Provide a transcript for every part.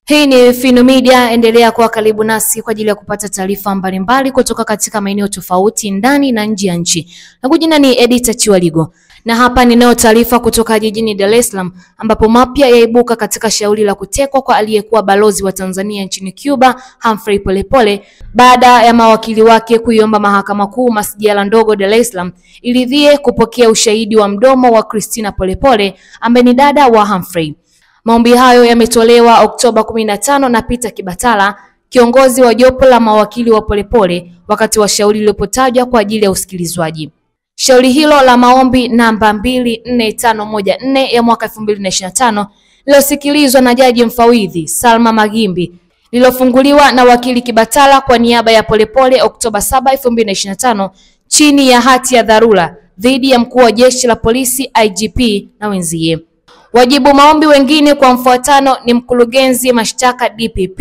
Hii ni Fino Media, endelea kuwa karibu nasi kwa ajili ya kupata taarifa mbalimbali kutoka katika maeneo tofauti ndani na nje ya nchi. Na jina ni Editor Chiwaligo. Na hapa ninayo taarifa kutoka jijini Dar es Salaam ambapo mapya yaibuka katika shauri la kutekwa kwa aliyekuwa balozi wa Tanzania nchini Cuba, Humphrey Polepole, baada ya mawakili wake kuiomba Mahakama Kuu Masjala ndogo Dar es Salaam iridhie kupokea ushahidi wa mdomo wa Christina Polepole ambaye ni dada wa Humphrey. Maombi hayo yametolewa Oktoba 15 na Peter Kibatala, kiongozi wa jopo la mawakili wa Polepole, wakati wa shauri lilipotajwa kwa ajili ya usikilizwaji. Shauri hilo la maombi namba 24514 ya mwaka 2025 lilosikilizwa na jaji mfawidhi Salma Magimbi, lilofunguliwa na wakili Kibatala kwa niaba ya Polepole Oktoba 7, 2025 chini ya hati ya dharura dhidi ya mkuu wa jeshi la polisi IGP na wenzie. Wajibu maombi wengine kwa mfuatano ni mkurugenzi mashtaka DPP,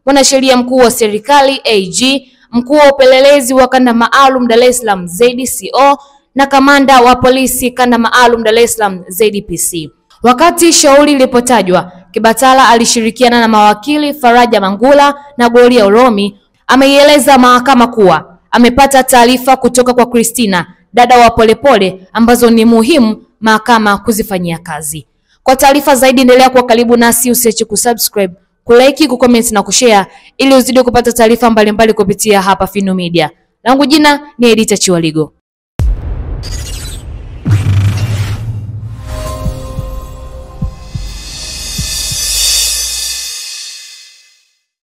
mwanasheria mkuu wa serikali AG, mkuu wa upelelezi wa kanda maalum Dar es Salaam ZDCO na kamanda wa polisi kanda maalum Dar es Salaam ZDPC. Wakati shauri lilipotajwa, Kibatala alishirikiana na mawakili Faraja Mangula na Gloria Oromi. Ameieleza mahakama kuwa amepata taarifa kutoka kwa Christina, dada wa Polepole, ambazo ni muhimu mahakama kuzifanyia kazi. Kwa taarifa zaidi endelea kuwa karibu nasi, usiache kusubscribe, kulike, kucomment na kushare ili uzidi kupata taarifa mbalimbali kupitia hapa Fino Media. Langu jina ni Editor Chiwaligo.